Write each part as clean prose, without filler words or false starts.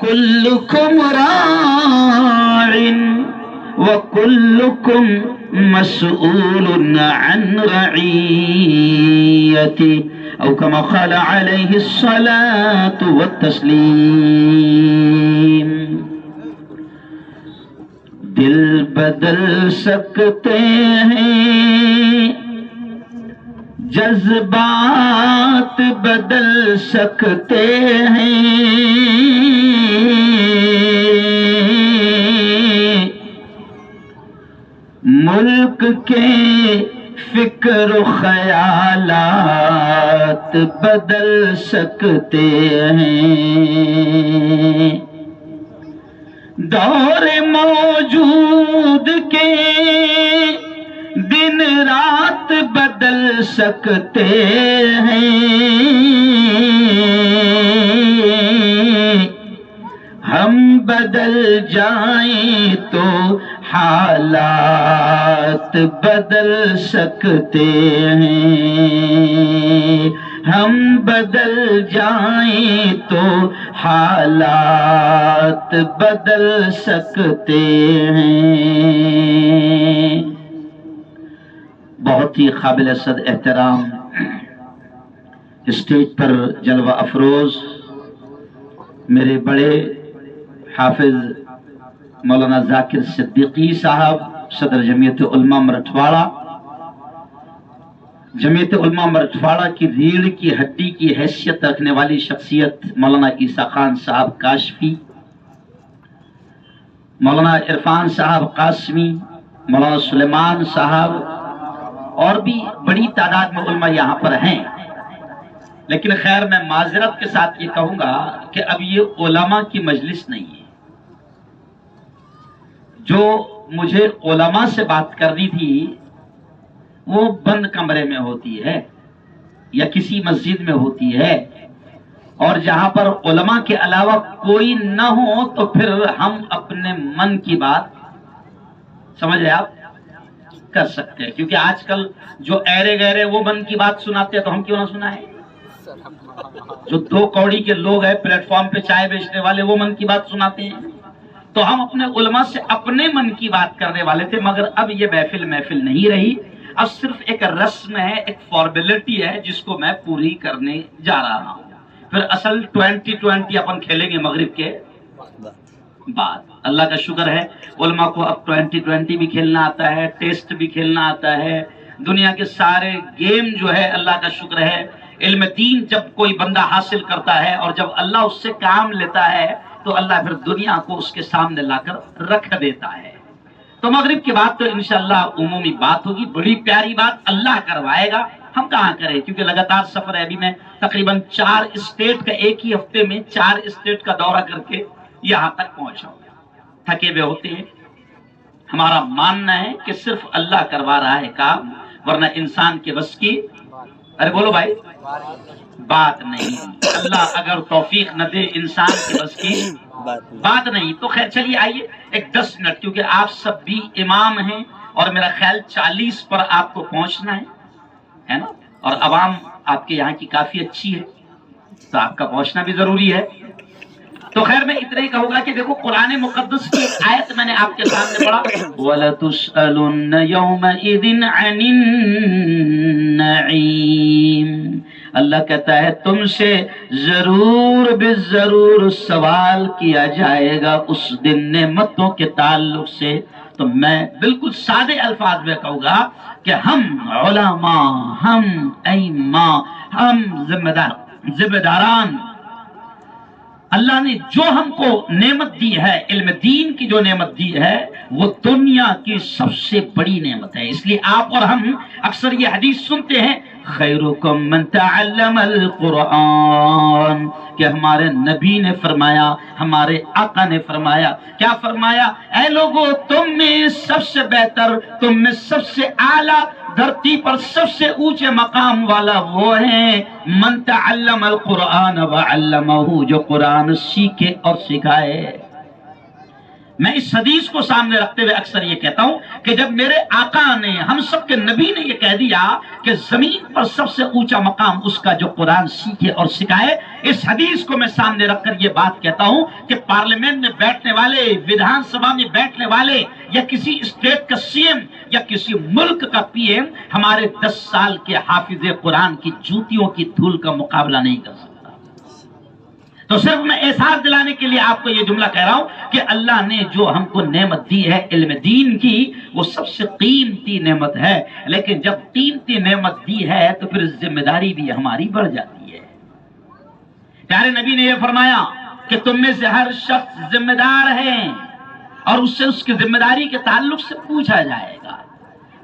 کلکم راع وکلکم مسئول عن رعیته او کما قال علیہ الصلاة والتسلیم۔ دل بدل سکتے ہیں، جذبات بدل سکتے ہیں، ملک کے فکر و خیالات بدل سکتے ہیں، دور موجود کے دن رات بدل سکتے ہیں، ہم بدل جائیں تو حالات بدل سکتے ہیں، ہم بدل جائیں تو حالات بدل سکتے ہیں۔ بہت ہی قابل صد احترام اسٹیج پر جلوہ افروز میرے بڑے حافظ مولانا ذاکر صدیقی صاحب، صدر جمعیت علماء مرٹھواڑہ، جمعیت علماء مرٹھواڑہ کی ریڑھ کی ہڈی کی حیثیت رکھنے والی شخصیت مولانا عیسیٰ خان صاحب کاشفی، مولانا عرفان صاحب قاسمی، مولانا سلیمان صاحب، اور بھی بڑی تعداد میں علماء یہاں پر ہیں۔ لیکن خیر میں معذرت کے ساتھ یہ کہوں گا کہ اب یہ علماء کی مجلس نہیں ہے۔ جو مجھے علماء سے بات کرنی تھی وہ بند کمرے میں ہوتی ہے یا کسی مسجد میں ہوتی ہے، اور جہاں پر علماء کے علاوہ کوئی نہ ہو تو پھر ہم اپنے من کی بات، سمجھ رہے آپ، کر سکتے ہیں۔ کیونکہ آج کل جو ایرے گہرے وہ من کی بات سناتے ہیں تو ہم کیوں نہ سنائیں؟ جو دو کوڑی کے لوگ ہیں پلیٹ فارم پہ چائے بیچنے والے، وہ من کی بات سناتے ہیں۔ تو ہم اپنے علماء سے اپنے من کی بات کرنے والے تھے، مگر اب یہ محفل نہیں رہی، اب صرف ایک رسم ہے، ایک فارمیلٹی ہے جس کو میں پوری کرنے جا رہا ہوں۔ پھر اصل 2020 اپن کھیلیں گے مغرب کے بعد۔ اللہ کا شکر ہے علماء کو اب 2020 بھی کھیلنا آتا ہے، ٹیسٹ بھی کھیلنا آتا ہے، دنیا کے سارے گیم جو ہے اللہ کا شکر ہے۔ علم دین جب کوئی بندہ حاصل کرتا ہے اور جب اللہ اس سے کام لیتا ہے تو اللہ پھر دنیا کو اس کے سامنے لا کر رکھ دیتا ہے۔ تو مغرب کے بعد تو انشاءاللہ عمومی بات ہوگی، بڑی پیاری بات اللہ کروائے گا، ہم کہاں کریں، کیونکہ لگاتار سفر ہے۔ ابھی میں تقریباً 4 اسٹیٹ کا، ایک ہی ہفتے میں 4 اسٹیٹ کا دورہ کر کے یہاں تک پہنچا ہوں، تھکے ہوئے ہوتے ہیں۔ ہمارا ماننا ہے کہ صرف اللہ کروا رہا ہے کام، ورنہ انسان کے بس کی، ارے بولو بھائی، بات نہیں۔ اللہ اگر توفیق نہ دے انسان کے بس کی بات نہیں۔ تو خیر چلیے آئیے ایک 10 منٹ، کیونکہ آپ سب بھی امام ہیں اور میرا خیال 40 پر آپ کو پہنچنا ہے نا، اور عوام آپ کے یہاں کی کافی اچھی ہے تو آپ کا پہنچنا بھی ضروری ہے۔ تو خیر میں اتنا ہی کہوں گا کہ دیکھو قرآن مقدس کی ایک آیت میں نے آپ کے سامنے پڑھا، وَلَتُسْأَلُنَّ يَوْمَئِذٍ عَنِ النَّعِيمِ۔ اللہ کہتا ہے تم سے ضرور بالضرور سوال کیا جائے گا اس دن نعمتوں کے تعلق سے۔ تو میں بالکل سادے الفاظ میں کہوں گا کہ ہم علماء، ہم ائمہ، ہم ذمہ داران، اللہ نے جو ہم کو نعمت دی ہے، علم دین کی جو نعمت دی ہے، وہ دنیا کی سب سے بڑی نعمت ہے۔ اس لیے آپ اور ہم اکثر یہ حدیث سنتے ہیں، خیرکم من تعلم القرآن، کہ ہمارے نبی نے فرمایا، ہمارے آقا نے فرمایا، کیا فرمایا؟ اے لوگو، تم میں سب سے بہتر، تم میں سب سے اعلیٰ، دھرتی پر سب سے اونچے مقام والا وہ ہیں من تعلم القرآن وعلمہ، جو قرآن سیکھے اور سکھائے۔ میں اس حدیث کو سامنے رکھتے ہوئے اکثر یہ کہتا ہوں کہ جب میرے آقا نے، ہم سب کے نبی نے یہ کہہ دیا کہ زمین پر سب سے اونچا مقام اس کا جو قرآن سیکھے اور سکھائے، اس حدیث کو میں سامنے رکھ کر یہ بات کہتا ہوں کہ پارلیمنٹ میں بیٹھنے والے، ودھان سبھا میں بیٹھنے والے، یا کسی اسٹیٹ کا سی ایم یا کسی ملک کا پی ایم ہمارے 10 سال کے حافظ قرآن کی جوتیوں کی دھول کا مقابلہ نہیں کر سکتا۔ تو صرف میں احساس دلانے کے لیے آپ کو یہ جملہ کہہ رہا ہوں کہ اللہ نے جو ہم کو نعمت دی ہے علم دین کی، وہ سب سے قیمتی نعمت ہے، لیکن جب قیمتی نعمت دی ہے تو پھر ذمہ داری بھی ہماری بڑھ جاتی ہے۔ پیارے نبی نے یہ فرمایا کہ تم میں سے ہر شخص ذمہ دار ہے اور اس سے اس کی ذمہ داری کے تعلق سے پوچھا جائے گا۔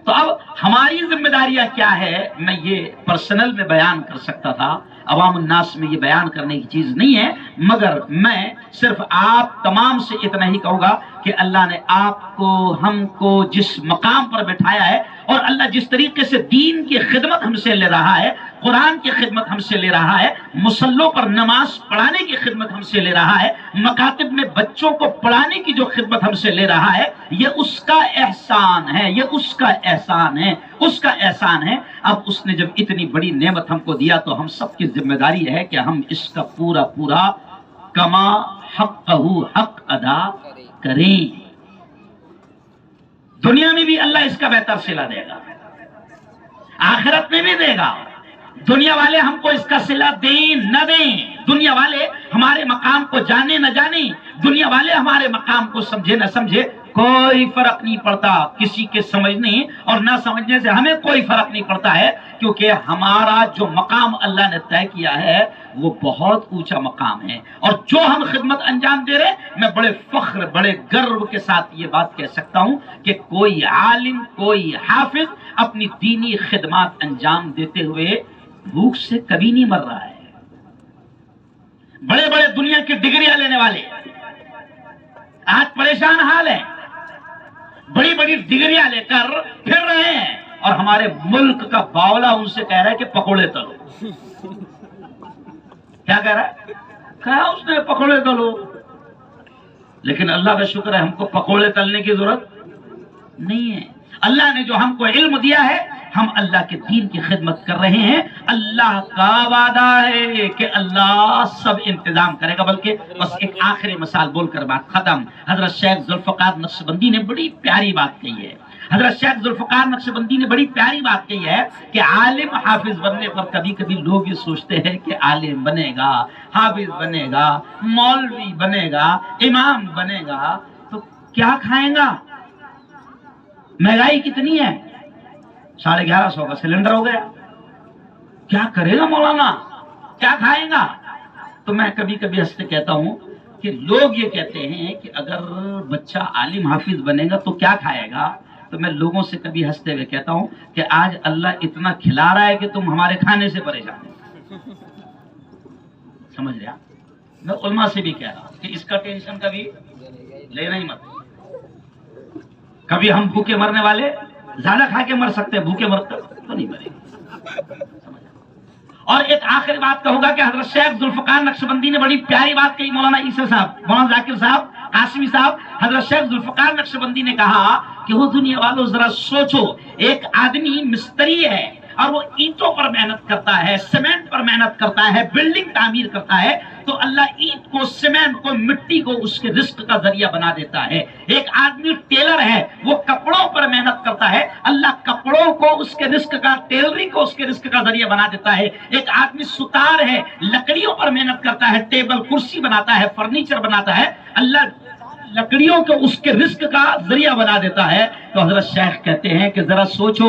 تو اب ہماری ذمہ داریاں کیا ہے، میں یہ پرسنل میں بیان کر سکتا تھا، عوام الناس میں یہ بیان کرنے کی چیز نہیں ہے، مگر میں صرف آپ تمام سے اتنا ہی کہوں گا کہ اللہ نے آپ کو، ہم کو جس مقام پر بٹھایا ہے، اور اللہ جس طریقے سے دین کی خدمت ہم سے لے رہا ہے، قرآن کی خدمت ہم سے لے رہا ہے، مصلوں پر نماز پڑھانے کی خدمت ہم سے لے رہا ہے، مکاتب میں بچوں کو پڑھانے کی جو خدمت ہم سے لے رہا ہے، یہ اس کا احسان ہے، یہ اس کا احسان ہے، اس کا احسان ہے۔ اب اس نے جب اتنی بڑی نعمت ہم کو دیا تو ہم سب کی ذمہ داری ہے کہ ہم اس کا پورا کما حقہ حق ادا کریں۔ دنیا میں بھی اللہ اس کا بہتر صلہ دے گا، آخرت میں بھی دے گا۔ دنیا والے ہم کو اس کا صلہ دیں نہ دیں، دنیا والے ہمارے مقام کو جانے نہ جانے، دنیا والے ہمارے مقام کو سمجھے نہ سمجھے، کوئی فرق نہیں پڑتا۔ کسی کے سمجھنے اور نہ سمجھنے سے ہمیں کوئی فرق نہیں پڑتا ہے، کیونکہ ہمارا جو مقام اللہ نے طے کیا ہے وہ بہت اونچا مقام ہے، اور جو ہم خدمت انجام دے رہے، میں بڑے فخر، بڑے گرو کے ساتھ یہ بات کہہ سکتا ہوں کہ کوئی عالم، کوئی حافظ اپنی دینی خدمات انجام دیتے ہوئے بھوک سے کبھی نہیں مر رہا ہے۔ بڑے بڑے دنیا کی ڈگریاں لینے والے آج پریشان حال ہیں، بڑی بڑی ڈگریاں لے کر پھر رہے ہیں، اور ہمارے ملک کا باولا ان سے کہہ رہا ہے کہ پکوڑے تلو۔ کیا کہہ رہا ہے؟ کہا اس نے پکوڑے تلو، لیکن اللہ کا شکر ہے ہم کو پکوڑے تلنے کی ضرورت نہیں ہے۔ اللہ نے جو ہم کو علم دیا ہے، ہم اللہ کے دین کی خدمت کر رہے ہیں۔ اللہ کا وعدہ ہے کہ اللہ سب انتظام کرے گا۔ بلکہ بس ایک آخری مثال بول کر بات ختم۔ حضرت شیخ ذوالفقار نقشبندی نے بڑی پیاری بات کہی ہے۔ حضرت شیخ ذوالفقار نقشبندی نے بڑی پیاری بات کہی ہے کہ عالم حافظ بننے پر کبھی کبھی لوگ یہ سوچتے ہیں کہ عالم بنے گا، حافظ بنے گا، مولوی بنے گا، امام بنے گا تو کیا کھائیں گا؟ مہنگائی کتنی ہے، 1150 کا سلنڈر ہو گیا، کیا کرے گا مولانا، کیا کھائے گا؟ تو میں کبھی کبھی ہنستے کہتا ہوں کہ لوگ یہ کہتے ہیں کہ اگر بچہ عالم حافظ بنے گا تو کیا کھائے گا، تو میں لوگوں سے کبھی ہنستے ہوئے کہتا ہوں کہ آج اللہ اتنا کھلا رہا ہے کہ تم ہمارے کھانے سے پریشان ہو۔ سمجھ رہے آپ؟ میں علماء سے بھی کہہ رہا ہوں کہ اس کا ٹینشن کبھی لینا ہی مت۔ کبھی ہم بھوکے مرنے والے زیادہ کھا کے مر سکتے ہیں، بھوکے مرتے تو نہیں مرے گا۔ اور ایک آخری بات کہوں گا کہ حضرت شیخ ذوالفقار نقشبندی نے بڑی پیاری بات کہی۔ مولانا عیسی صاحب، مولانا ذاکر صاحب، قاسمی صاحب، حضرت شیخ ذوالفقار نقشبندی نے کہا کہ وہ دنیا والوں ذرا سوچو، ایک آدمی مستری ہے اور وہ اینٹوں پر محنت کرتا ہے، سیمنٹ پر محنت کرتا ہے، بلڈنگ تعمیر کرتا ہے، تو اللہ اینٹ کو، سیمنٹ کو، مٹی کو اس کے رزق کا ذریعہ بنا دیتا ہے۔ ایک آدمی ٹیلر ہے، وہ کپڑوں پر محنت کرتا ہے، اللہ کپڑوں کو اس کے رزق کا، ٹیلرنگ کو اس کے رزق کا ذریعہ بنا دیتا ہے۔ ایک آدمی ستار ہے، لکڑیوں پر محنت کرتا ہے، ٹیبل کرسی بناتا ہے، فرنیچر بناتا ہے، اللہ لکڑیوں کو اس کے رزق کا ذریعہ بنا دیتا ہے۔ تو حضرت شیخ کہتے ہیں کہ ذرا سوچو،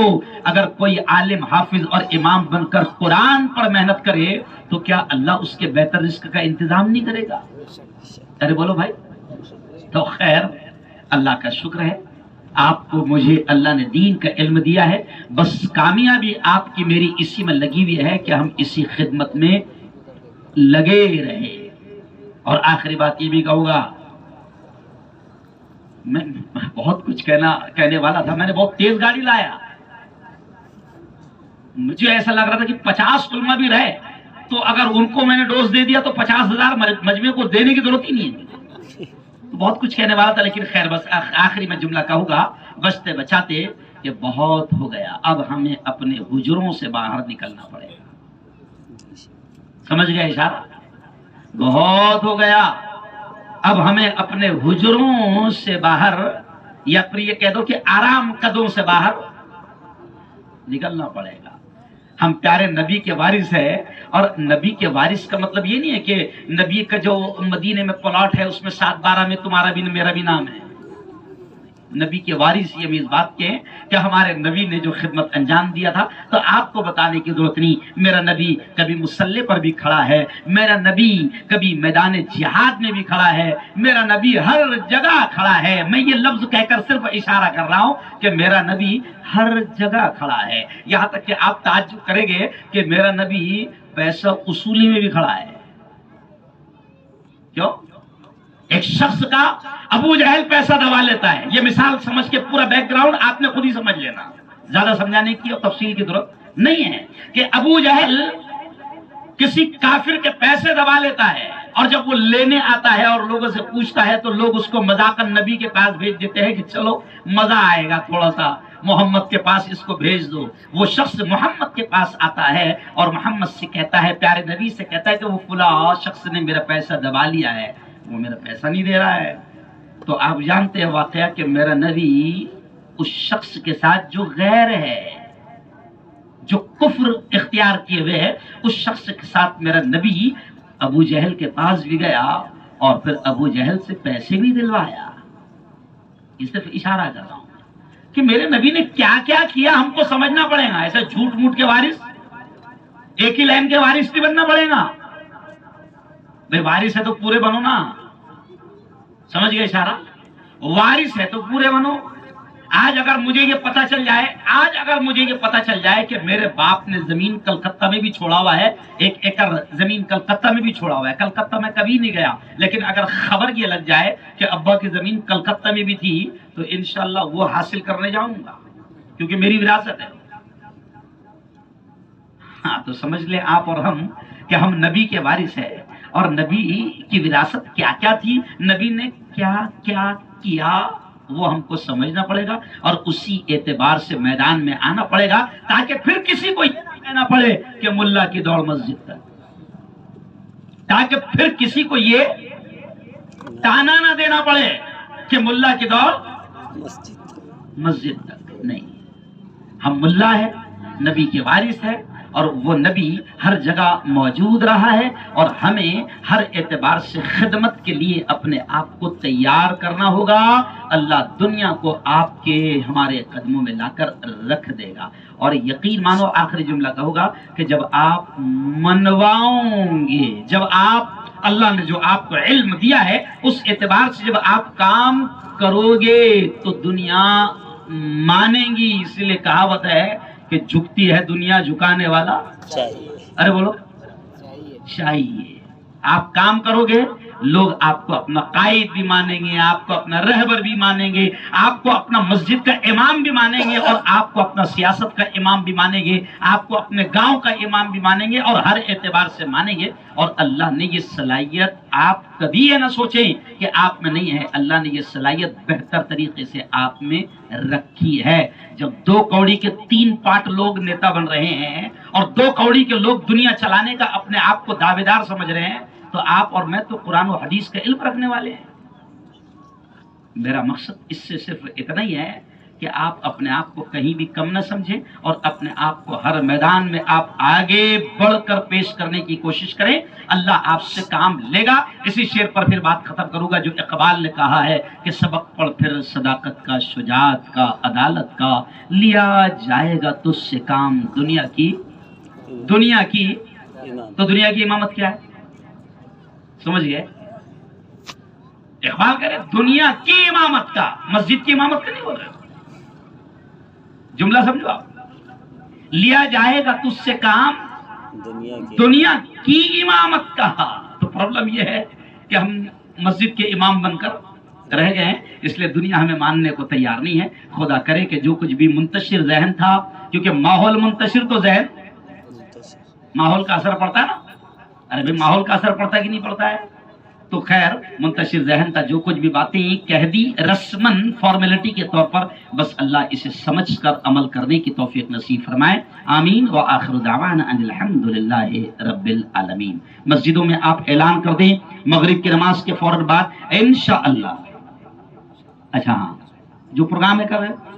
اگر کوئی عالم حافظ اور امام بن کر قرآن پر محنت کرے تو کیا اللہ اس کے بہتر رزق کا انتظام نہیں کرے گا؟ ارے بولو بھائی۔ تو خیر، اللہ کا شکر ہے آپ کو، مجھے اللہ نے دین کا علم دیا ہے، بس کامیابی آپ کی میری اسی میں لگی ہوئی ہے کہ ہم اسی خدمت میں لگے رہے۔ اور آخری بات یہ بھی کہوں گا، میں بہت کچھ کہنے والا تھا، میں نے بہت تیز گاڑی لایا، مجھے ایسا لگ رہا تھا کہ 50 علماء بھی رہے تو اگر ان کو میں نے ڈوز دے دیا تو 50,000 مجمع کو دینے کی ضرورت ہی نہیں ہے۔ تو بہت کچھ کہنے والا تھا، لیکن خیر بس آخری میں جملہ کہوں گا بچتے بچاتے کہ بہت ہو گیا، اب ہمیں اپنے حجروں سے باہر نکلنا پڑے گا۔ سمجھ گئے اشارہ؟ بہت ہو گیا، اب ہمیں اپنے حجروں سے باہر، یا پھر یہ کہہ دو کہ آرام قدوں سے باہر نکلنا پڑے گا۔ ہم پیارے نبی کے وارث ہیں، اور نبی کے وارث کا مطلب یہ نہیں ہے کہ نبی کا جو مدینے میں پلاٹ ہے اس میں 7/12 میں تمہارا بھی میرا بھی نام ہے۔ نبی کے وارث یہ اس بات کے کہ ہمارے نبی نے جو خدمت انجام دیا تھا، تو آپ کو بتانے کی ضرورت نہیں۔ میرا نبی کبھی مسلح پر بھی کھڑا ہے، میرا نبی کبھی میدان جہاد میں بھی کھڑا ہے، میرا نبی ہر جگہ کھڑا ہے۔ میں یہ لفظ کہہ کر صرف اشارہ کر رہا ہوں کہ میرا نبی ہر جگہ کھڑا ہے، یہاں تک کہ آپ تعجب کریں گے کہ میرا نبی پیسہ وصولی میں بھی کھڑا ہے۔ کیوں؟ ایک شخص کا ابو جہل پیسہ دبا لیتا ہے، یہ مثال سمجھ کے پورا بیک گراؤنڈ آپ نے خود ہی سمجھ لینا، زیادہ سمجھانے کی اور تفصیل کی ضرورت نہیں ہے، کہ ابو جہل کسی کافر کے پیسے دبا لیتا ہے، اور جب وہ لینے آتا ہے اور لوگوں سے پوچھتا ہے تو لوگ اس کو مذاقاً نبی کے پاس بھیج دیتے ہیں کہ چلو مزہ آئے گا تھوڑا سا، محمد کے پاس اس کو بھیج دو۔ وہ شخص محمد کے پاس آتا ہے اور محمد سے کہتا ہے، پیارے نبی سے کہتا ہے کہ وہ فلاں شخص نے میرا پیسہ دبا لیا ہے، وہ میرا پیسہ نہیں دے رہا ہے۔ تو آپ جانتے ہیں واقعہ کہ میرا نبی اس شخص کے ساتھ جو غیر ہے، جو کفر اختیار کیے ہوئے ہے، اس شخص کے ساتھ میرا نبی ابو جہل کے پاس بھی گیا اور پھر ابو جہل سے پیسے بھی دلوایا۔ اس طرف اشارہ کر رہا ہوں کہ میرے نبی نے کیا کیا کیا، ہم کو سمجھنا پڑے گا۔ ایسا جھوٹ موٹ کے وارث، ایک ہی لائن کے وارث نہیں بننا پڑے گا بھائی۔ وارث ہے تو پورے بنو نا، سمجھ گئے اشارہ؟ وارث ہے تو پورے بنو۔ آج اگر مجھے یہ پتا چل جائے کہ میرے باپ نے زمین کلکتہ میں بھی چھوڑا ہوا ہے، 1 ایکڑ زمین کلکتہ میں بھی چھوڑا ہوا ہے، کلکتہ میں کبھی نہیں گیا، لیکن اگر خبر یہ لگ جائے کہ ابا کی زمین کلکتہ میں بھی تھی تو انشاءاللہ وہ حاصل کرنے جاؤں گا، کیونکہ میری وراثت ہے۔ ہاں تو سمجھ لیں آپ اور ہم کہ ہم نبی کے وارث ہیں، اور نبی کی وراثت کیا کیا تھی، نبی نے کیا کیا کیا، وہ ہم کو سمجھنا پڑے گا، اور اسی اعتبار سے میدان میں آنا پڑے گا، تاکہ پھر کسی کو یہ کہنا پڑے کہ ملا کی دوڑ مسجد تک، تاکہ پھر کسی کو یہ تانا نہ دینا پڑے کہ ملا کی دوڑ مسجد تک نہیں۔ ہم ملا ہے، نبی کے وارث ہے، اور وہ نبی ہر جگہ موجود رہا ہے، اور ہمیں ہر اعتبار سے خدمت کے لیے اپنے آپ کو تیار کرنا ہوگا۔ اللہ دنیا کو آپ کے ہمارے قدموں میں لا کر رکھ دے گا، اور یقین مانو آخری جملہ کہوں گا کہ جب آپ منواؤں گے، جب آپ اللہ نے جو آپ کو علم دیا ہے اس اعتبار سے جب آپ کام کرو گے تو دنیا مانیں گی۔ اس لیے کہاوت ہے کہ جھکتی ہے دنیا، جھکانے والا چاہیے۔ ارے بولو چاہیے۔ آپ کام کرو گے، لوگ آپ کو اپنا قائد بھی مانیں گے، آپ کو اپنا رہبر بھی مانیں گے، آپ کو اپنا مسجد کا امام بھی مانیں گے، اور آپ کو اپنا سیاست کا امام بھی مانیں گے، آپ کو اپنے گاؤں کا امام بھی مانیں گے، اور ہر اعتبار سے مانیں گے۔ اور اللہ نے یہ صلاحیت، آپ کبھی یہ نہ سوچیں کہ آپ میں نہیں ہے، اللہ نے یہ صلاحیت بہتر طریقے سے آپ میں رکھی ہے۔ جب 2 کوڑی کے 3 پارٹ لوگ نیتا بن رہے ہیں، اور 2 کوڑی کے لوگ دنیا چلانے کا اپنے آپ کو دعوے دار سمجھ رہے ہیں، تو آپ اور میں تو قرآن و حدیث کا علم رکھنے والے ہیں۔ میرا مقصد اس سے صرف اتنا ہی ہے کہ آپ اپنے آپ کو کہیں بھی کم نہ سمجھیں، اور اپنے آپ کو ہر میدان میں آپ آگے بڑھ کر پیش کرنے کی کوشش کریں۔ اللہ آپ سے کام لے گا۔ اسی شعر پر پھر بات ختم کروں گا جو اقبال نے کہا ہے کہ سبق پڑھ پھر صداقت کا، شجاعت کا، عدالت کا، لیا جائے گا تجھ سے کام دنیا کی تو دنیا کی امامت کیا ہے؟ سمجھ گئے؟ اقبال کہہ رہے دنیا کی امامت کا، مسجد کی امامت کا نہیں بول رہے۔ جملہ سمجھو آپ، لیا جائے گا تجھ سے کام دنیا کی امامت کا۔ تو پرابلم یہ ہے کہ ہم مسجد کے امام بن کر رہ گئے ہیں، اس لیے دنیا ہمیں ماننے کو تیار نہیں ہے۔ خدا کرے کہ جو کچھ بھی منتشر ذہن تھا، کیونکہ ماحول منتشر تو ذہن، ماحول کا اثر پڑتا ہے نا۔ ارے بھائی ماحول کا اثر پڑتا ہے کہ نہیں پڑتا ہے؟ تو خیر منتشر ذہن تھا، جو کچھ بھی باتیں کہہ دی رسمن فارمیلٹی کے طور پر، بس اللہ اسے سمجھ کر عمل کرنے کی توفیق نصیب فرمائے، آمین۔ وآخر دعوانا ان الحمدللہ رب العالمین۔ مسجدوں میں آپ اعلان کر دیں مغرب کی نماز کے فوراً بعد انشاءاللہ۔ اچھا ہاں، جو پروگرام ہے کب ہے؟